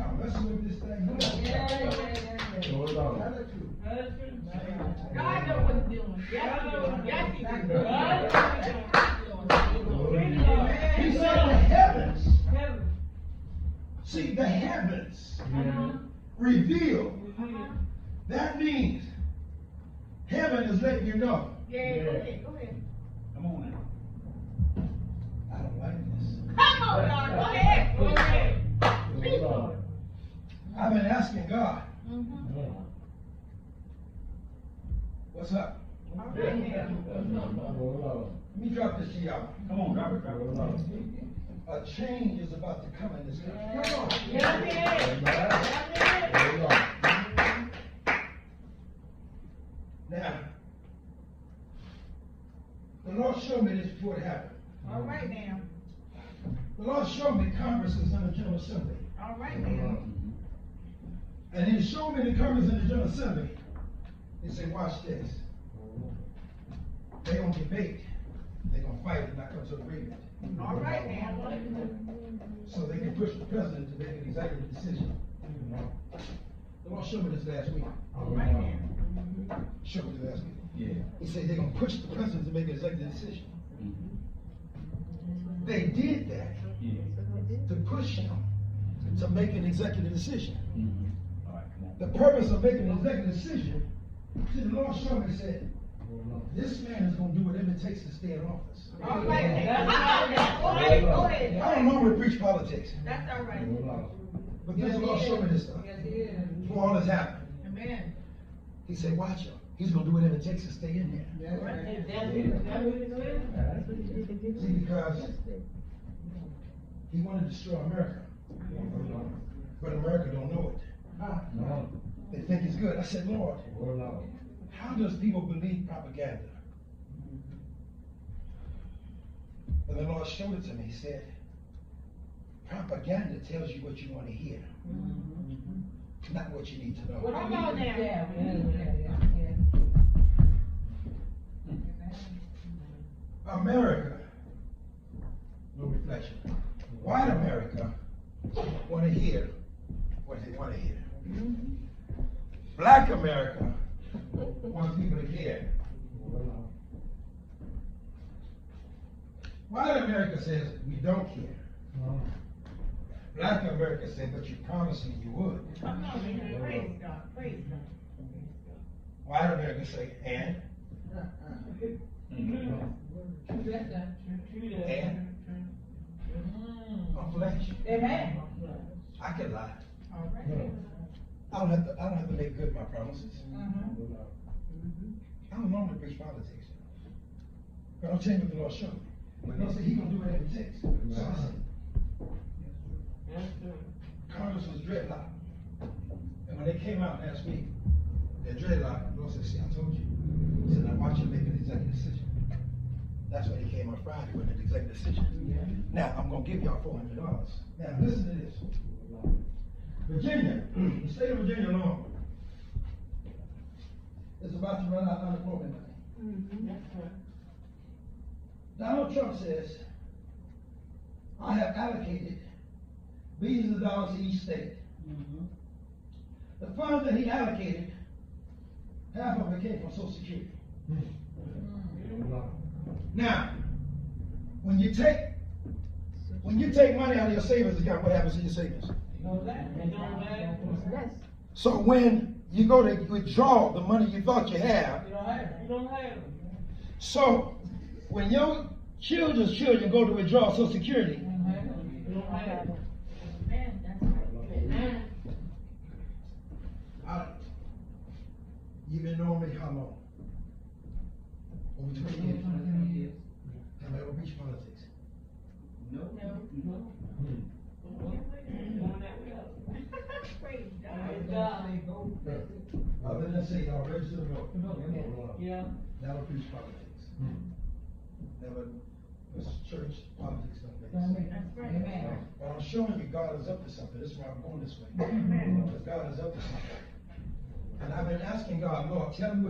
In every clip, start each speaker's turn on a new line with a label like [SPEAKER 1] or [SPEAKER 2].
[SPEAKER 1] y'all messing with this thing.
[SPEAKER 2] God knows what he's doing. Yes, he does.
[SPEAKER 1] He said the heavens. See, the heavens reveal. That means heaven is letting you know.
[SPEAKER 2] Yeah, go ahead.
[SPEAKER 1] Come on now. I don't like this.
[SPEAKER 2] Come on, Lord, go ahead.
[SPEAKER 1] I've been asking God, what's up? Let me drop this to y'all. Come on, drop it. A change is about to come in this country. Come on. Now, the Lord showed me this before it happened.
[SPEAKER 2] All right now.
[SPEAKER 1] The Lord showed me Congress is in the General Assembly.
[SPEAKER 2] All right now.
[SPEAKER 1] And He showed me the Congress in the General Assembly. He said, watch this. They're going to debate. They're going to fight and not come to an agreement.
[SPEAKER 2] All right now.
[SPEAKER 1] So they can push the president to make an executive decision. The Lord showed me this last week.
[SPEAKER 2] All right now.
[SPEAKER 1] Showed me this last week.
[SPEAKER 3] Yeah.
[SPEAKER 1] He said they're going to push the president to make an executive decision. They did that to push him to make an executive decision.
[SPEAKER 3] All right, come on.
[SPEAKER 1] The purpose of making an executive decision, see, the Lord showed me, said, this man is going to do whatever it takes to stay in office.
[SPEAKER 2] All right now. Go ahead.
[SPEAKER 1] I don't normally preach politics,
[SPEAKER 2] That's all right.
[SPEAKER 1] but this Lord showed me this stuff.
[SPEAKER 2] Yes, it is.
[SPEAKER 1] Before all this happened,
[SPEAKER 2] Amen.
[SPEAKER 1] He said, watch him. He's going to do whatever it takes to stay in there. See, because he wanted to destroy America. But America don't know it. They think it's good. I said, Lord, how does people believe propaganda? And the Lord showed it to me. He said, propaganda tells you what you want to hear, not what you need to know.
[SPEAKER 2] Come on now.
[SPEAKER 1] America, no reflection. White America want to hear what they want to hear. Black America wants people to care. White America says we don't care. Black America said, but you promised me you would.
[SPEAKER 2] Come on, man. Praise God. Praise God.
[SPEAKER 1] White America say, and? And? I'm flesh.
[SPEAKER 2] Amen.
[SPEAKER 1] I can lie.
[SPEAKER 2] All right.
[SPEAKER 1] I don't have to make good my promises. I don't normally preach politics. But I'll tell you what the Lord showed me. But He said He's going to do whatever it takes. So I said, Congress was dreadlocked. And when they came out last week, they're dreadlocked. The Lord said, see, I told you. He said, now watch you make an executive decision. That's when he came on Friday with an executive decision. Now, I'm going to give y'all $400. Now, listen to this. Virginia, the state of Virginia alone, is about to run out of unemployment money. Donald Trump says, I have allocated billions of dollars to each state. The funds that he allocated, half of it came from Social Security. Now, when you take money out of your savings account, what happens to your savings? So when you go to withdraw the money you thought you have, so when your children's children go to withdraw Social Security, you've been knowing me how long? Over 20 years. Have I ever preached politics?
[SPEAKER 3] No.
[SPEAKER 1] Other than say y'all register to vote. Never preach politics. Never was church politics don't make sense. But I'm showing you God is up to something. This is why I'm going this way. Because God is up to something. And I've been asking God, Lord, tell me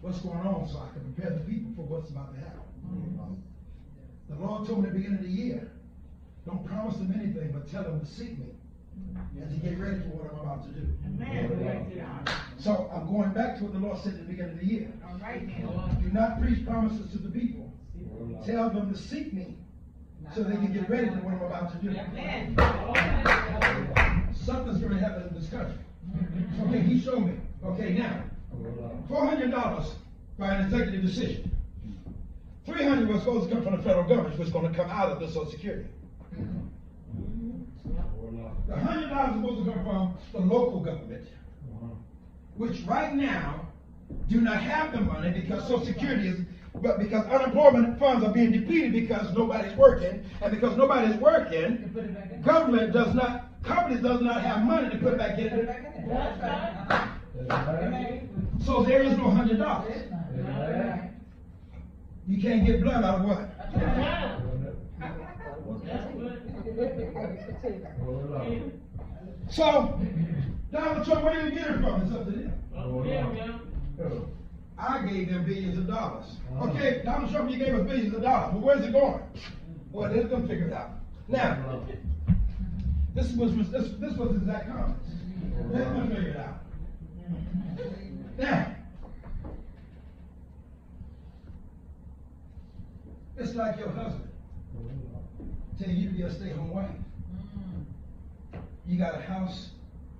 [SPEAKER 1] what's going on so I can prepare the people for what's about to happen. The Lord told me at the beginning of the year, don't promise them anything, but tell them to seek me and to get ready for what I'm about to do.
[SPEAKER 2] Amen. Praise God.
[SPEAKER 1] So I'm going back to what the Lord said at the beginning of the year.
[SPEAKER 2] All right now.
[SPEAKER 1] Do not preach promises to the people. Tell them to seek me so they can get ready for what I'm about to do.
[SPEAKER 2] Amen.
[SPEAKER 1] Something's going to happen in this country. Okay, he showed me. Okay, now, $400 by an executive decision. $300 was supposed to come from the federal government, which was going to come out of the Social Security. The $100 is supposed to come from the local government, which right now do not have the money because Social Security is, but because unemployment funds are being depleted because nobody's working, and because nobody's working, government does not, companies does not have money to put it back in. So there is no $100. You can't get blood out of what? So, Donald Trump, where did you get it from? It's up to them. I gave them billions of dollars. Okay, Donald Trump, you gave us billions of dollars. But where's it going? Well, let them figure it out. Now, this was his exact comments. Let them figure it out. Now, it's like your husband telling you to be a stay-at-home wife. You got a house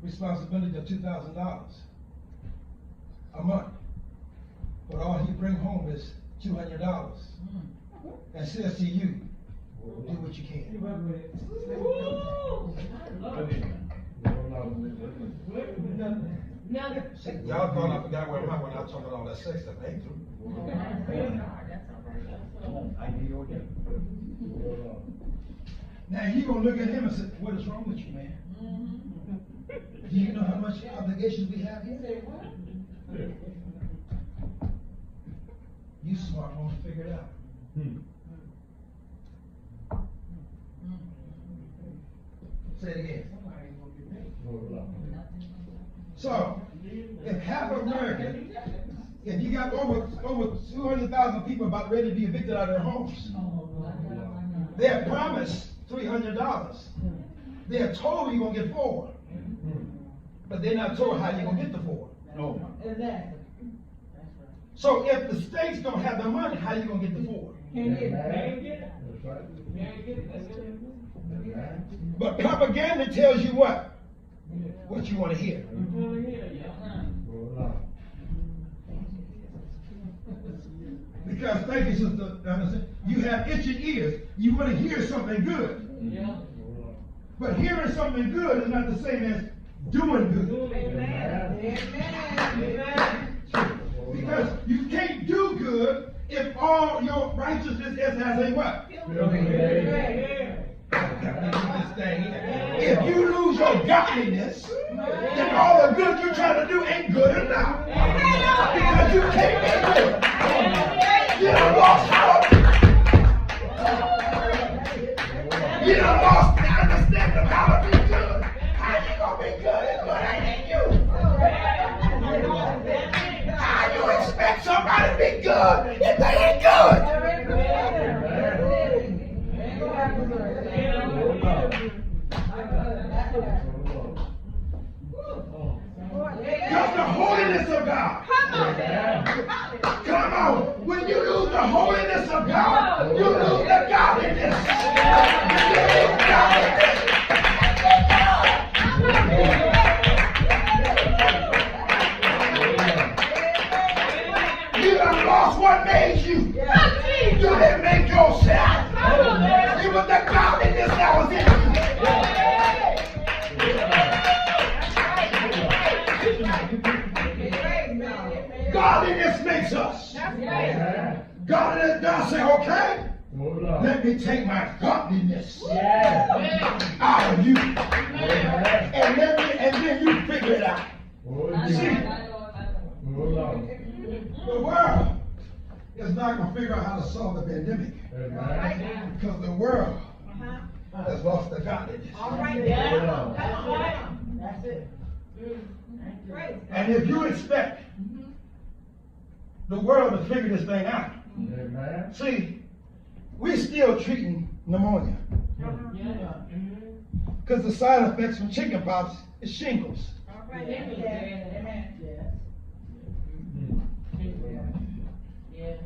[SPEAKER 1] responsibility of $2,000 a month, but all he bring home is $200, and says to you, do what you can. See, y'all thought I forgot where I'm at when I was talking about all that sex stuff. Ain't true. Now you gonna look at him and say, what is wrong with you, man? Do you know how much obligations we have here? You smart enough to figure it out. Say it again. So, if half of America, if you got over 200,000 people about ready to be evicted out of their homes, they're promised $300. They're told you're gonna get $400, but they're not told how you're gonna get the $400.
[SPEAKER 3] No.
[SPEAKER 1] So if the states don't have the money, how you gonna get the $400? But propaganda tells you what? What you want to hear. Because, thank you, Sister Anderson, you have itching ears. You want to hear something good. But hearing something good is not the same as doing good. Because you can't do good if all your righteousness is as a what? If you lose your godliness, then all the good you're trying to do ain't good enough. Because you can't be good. You done lost hope. You done lost the understanding of how to be good. How you gonna be good if good ain't you? How you expect somebody to be good if they ain't good? Because the holiness of God. Come on. When you lose the holiness of God, you lose the godliness. You lose godliness. You done lost what made you. You didn't make yourself. It was the godliness that was in you. Godliness makes us. Godliness does say, okay, let me take my godliness out of you. And then you figure it out. See, the world is not going to figure out how to solve the pandemic. Because the world has lost the godliness.
[SPEAKER 2] That's it.
[SPEAKER 1] And if you expect the world to figure this thing out, see, we're still treating pneumonia. Because the side effects from chickenpox is shingles.
[SPEAKER 2] All right, amen. Yes.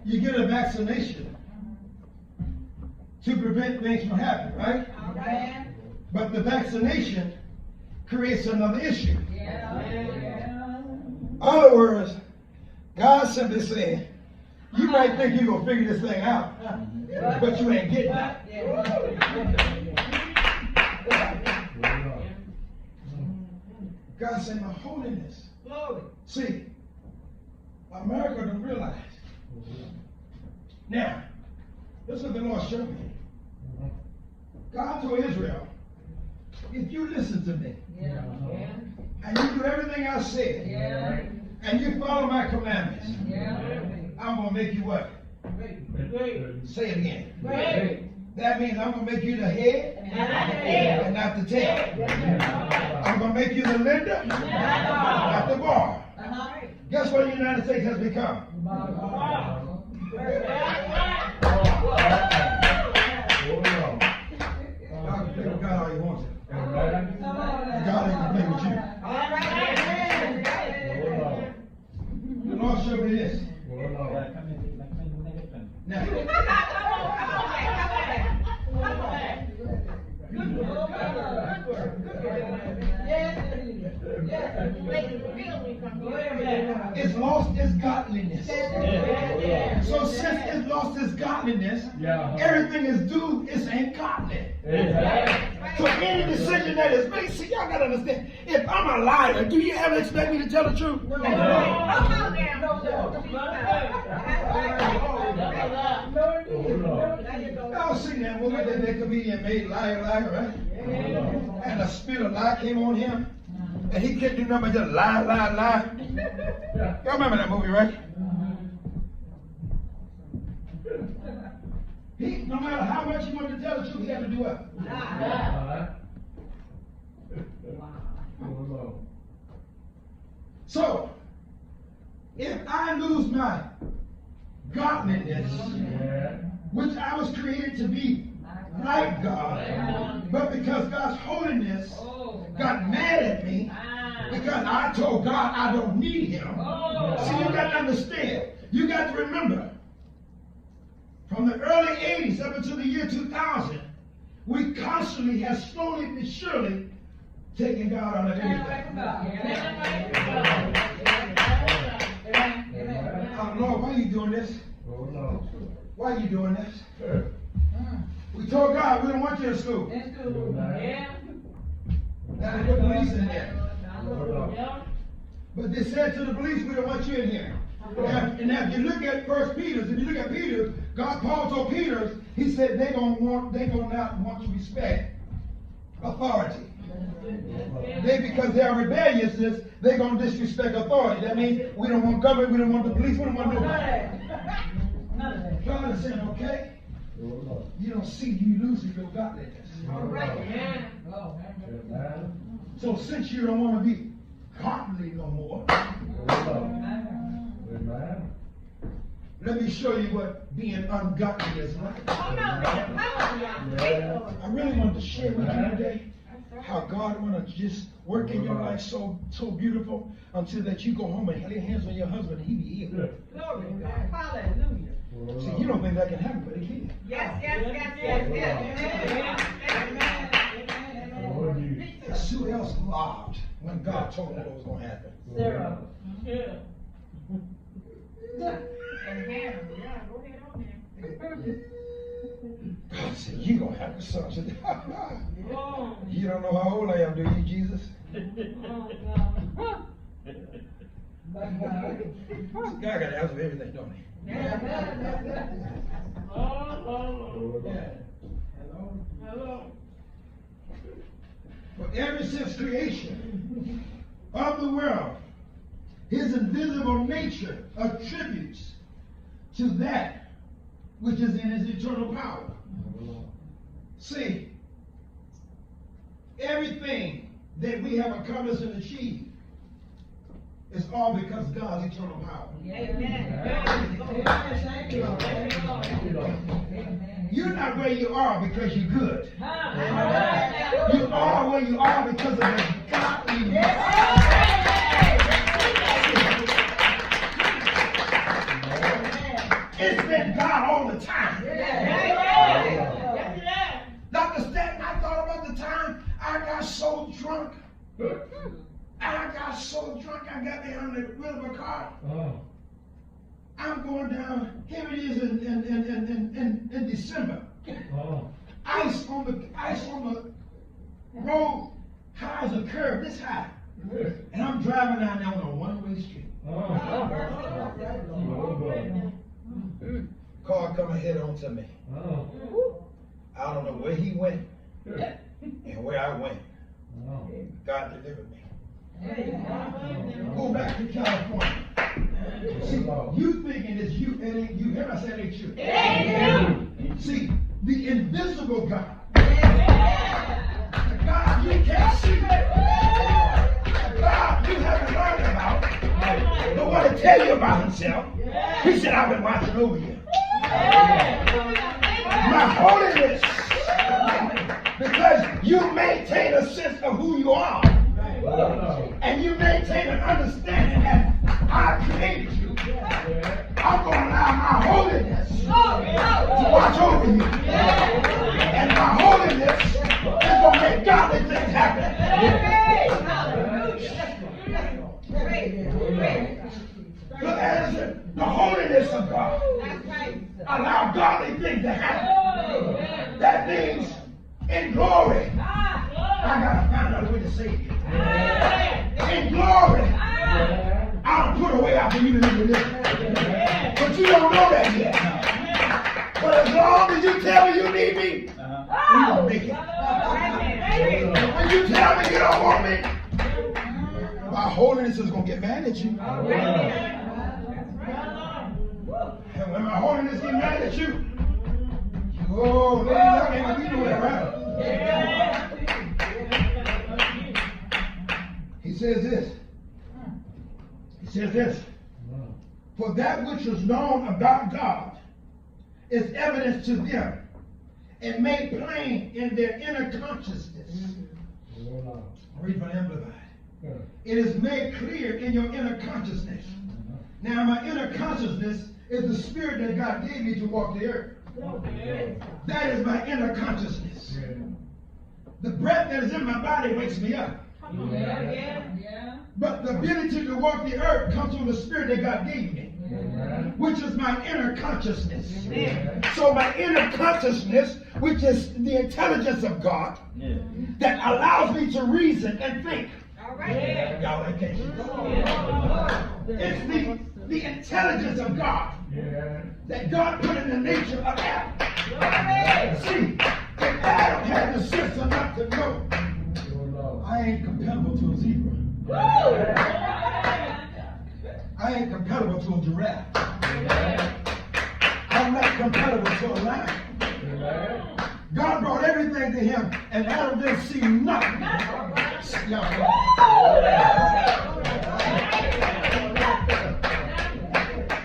[SPEAKER 1] You get a vaccination to prevent things from happening, right?
[SPEAKER 2] All right.
[SPEAKER 1] But the vaccination creates another issue.
[SPEAKER 2] Yeah.
[SPEAKER 1] In other words, God simply said, you might think you're going to figure this thing out, but you ain't getting it. God said, my holiness.
[SPEAKER 2] Glory.
[SPEAKER 1] See, America don't realize. Now, this is what the Lord showed me. God told Israel, if you listen to me,
[SPEAKER 2] Yeah.
[SPEAKER 1] and you do everything I said,
[SPEAKER 2] Yeah.
[SPEAKER 1] and you follow my commandments,
[SPEAKER 2] Yeah.
[SPEAKER 1] I'm going to make you what?
[SPEAKER 2] Great.
[SPEAKER 1] Say it again.
[SPEAKER 2] Great.
[SPEAKER 1] That means I'm going to make you the head
[SPEAKER 2] And not the tail.
[SPEAKER 1] and not the tail. I'm going to make you the lender, not the borrower. Guess what the United States has become? Y'all can play with God all you want to. God ain't going to play with you. The Lord showed me this. Now, it's lost its godliness. So since it's lost its godliness, everything is due, it ain't godly. So any decision that is made, see, y'all gotta understand, if I'm a liar, do you ever expect me to tell the truth? Y'all seen that movie that comedian made Liar, right? And the spirit of lie came on him. And he couldn't do nothing but just lie. Y'all remember that movie, right? He, no matter how much he wanted to tell the truth, he had to do what? So, if I lose my godliness, which I was created to be like God, but because God's holiness got mad at me, because I told God I don't need him. See, you got to understand, you got to remember, from the early 80s up until the year 2000, we constantly have slowly but surely taken God out of everything. Lord, why are you doing this? Why are you doing this? We told God we don't want you in school. Now they put police in there. But they said to the police, we don't want you in here. And now if you look at First Peter, Paul told Peter, he said they're gonna not want to respect authority. Because they are rebelliousness, they're gonna disrespect authority. That means we don't want government, we don't want the police, we don't want nobody. God is saying, okay, you don't see you losing your godliness. So since you don't want to be godly no more, let me show you what being ungodly is like. I really wanted to share with you today how God want to just work in your life so beautiful until that you go home and lay hands on your husband and he be healed.
[SPEAKER 2] Hallelujah.
[SPEAKER 1] See, you don't think that can happen, but it can.
[SPEAKER 2] Yes.
[SPEAKER 1] Who else laughed when God told them what was going to happen?
[SPEAKER 2] Sarah. And Hannah. Yeah, go ahead on there.
[SPEAKER 1] God said, you're going to have a son. I said, you don't know how old I am, do you, Jesus? God got to answer everything, don't he?
[SPEAKER 2] Hello.
[SPEAKER 1] But ever since creation of the world, his invisible nature attributes to that which is in his eternal power. See, everything that we have accomplished and achieved It's all because of God's eternal power. You're not where you are because you're good. You are where you are because of the godliness. It's been God all the time. Dr. Stanton, I thought about the time I got so drunk. I got down the wheel of a car. I'm going down. Here it is in December. Ice on the road, high as a curve, this high. And I'm driving down there on a one-way street. Car coming head on to me. I don't know where he went and where I went. God delivered me. Go back to California. See, you thinking it's you, it ain't you. Hear I said it ain't you. See, the invisible God, the God you can't see, the God you haven't learned about, don't want to tell you about himself. He said, I've been watching over you. My holiness, because you maintain a sense of who you are. And you maintain an understanding that I created you. I'm going to allow my holiness to watch over you. And my holiness is going to make godly things happen. Look at it. The holiness of God. Allow godly things to happen. That means in glory. I gotta find out a way to say it. In glory, I'll put away after you to live. But you don't know that yet. But as long as you tell me you need me, we gonna make it. When you tell me you don't want me, my holiness is gonna get mad at you. And when my holiness get mad at you, oh, lady, y'all ain't gonna do that, right? He says this. For that which is known about God is evidence to them and made plain in their inner consciousness. Read from Amplified. It is made clear in your inner consciousness. Now, my inner consciousness is the spirit that God gave me to walk the earth. That is my inner consciousness. The breath that is in my body wakes me up. But the ability to walk the earth comes from the spirit that God gave me, which is my inner consciousness. So my inner consciousness, which is the intelligence of God, that allows me to reason and think. Y'all ain't catching it. It's the intelligence of God that God put in the nature of Adam. See, if Adam had the sense enough to know, I ain't compatible to a zebra. I ain't compatible to a giraffe. I'm not compatible to a lion. God brought everything to him, and Adam didn't see nothing.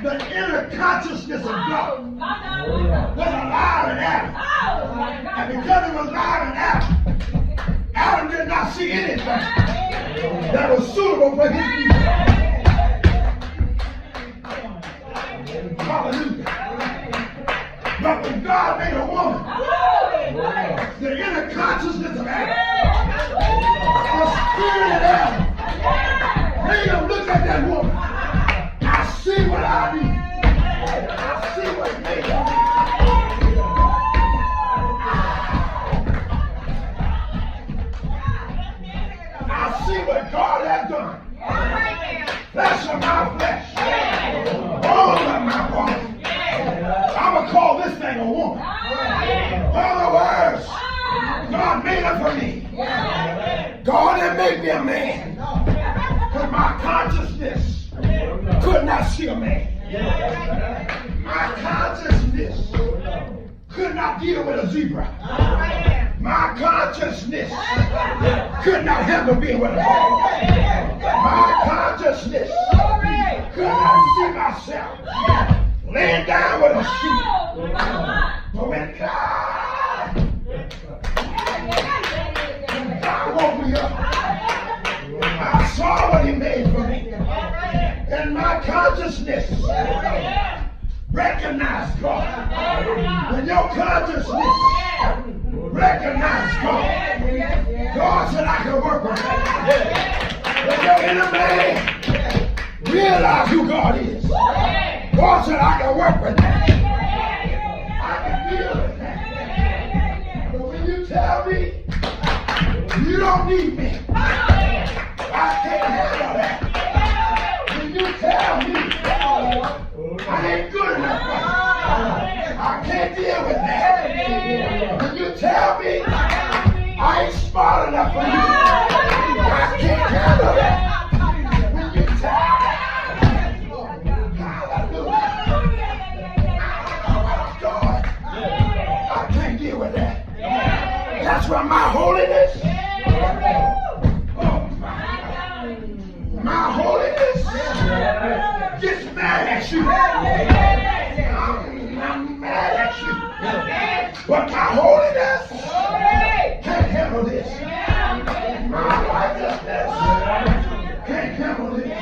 [SPEAKER 1] The inner consciousness of God was alive in Adam. And because it was alive in Adam, Adam did not see anything that was suitable for his people. Hallelujah. But when God made a woman, the inner consciousness of Adam, the spirit of Adam, made him look at that woman. I see what I need. I see what's made of me. I see what God has done. Flesh of my flesh. Bone of my bone. I'm going to call this thing a woman. In other words, God made her for me. God didn't make me a man. Because my consciousness could not see a man. My consciousness could not deal with a zebra. My consciousness could not handle being with a man. My consciousness could not see myself laying down with a sheep. But when God woke me up, I saw what he made for me. And my consciousness recognized God. When your consciousness recognized God, God said I can work with him. When your enemy realize who God is, God said I can work with him. I can deal with that. But when you tell me you don't need me, I can't handle that. When you tell me I ain't good enough for you, I can't deal with that. When you tell me I ain't smart enough for you, I can't handle that. When you tell me, hallelujah, I can't deal with that. That's why my holiness, my holiness gets mad at you. I'm mad at you. But my holiness can't handle this. My righteousness can't handle this.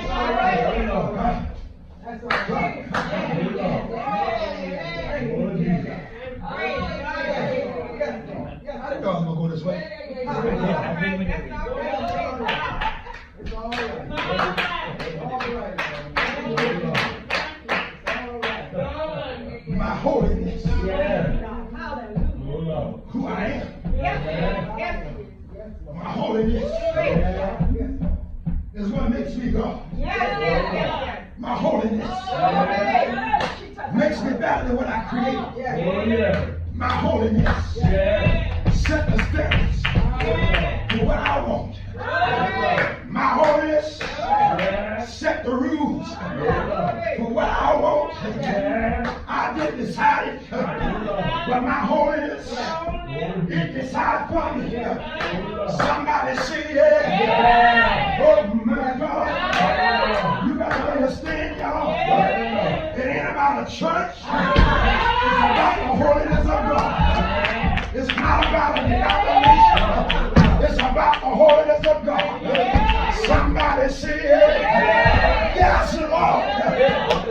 [SPEAKER 1] I didn't know I was going to go this way. It's all right. My holiness. Who I am. My holiness is what makes me God. My holiness makes me better than what I created. My holiness set the standards for what I want. My holiness set the rules for what I want. I didn't decide it, but my holiness, it decided for me. Somebody say yeah. Oh my God. You gotta understand, y'all. It ain't about a church. It's about the holiness of God. It's not about a denomination. It's about the holiness of God. Somebody say yes, Lord.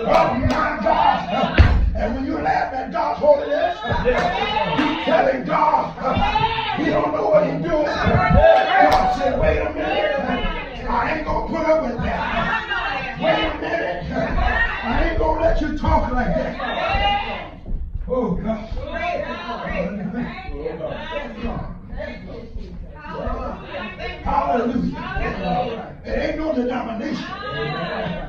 [SPEAKER 1] Oh my God. And when you laugh at God's holiness, you're telling God he don't know what he's doing. God said, wait a minute. I ain't going to put up with that. Wait a minute. I ain't going to let you talk like that. Oh God. Hallelujah. It ain't no denomination.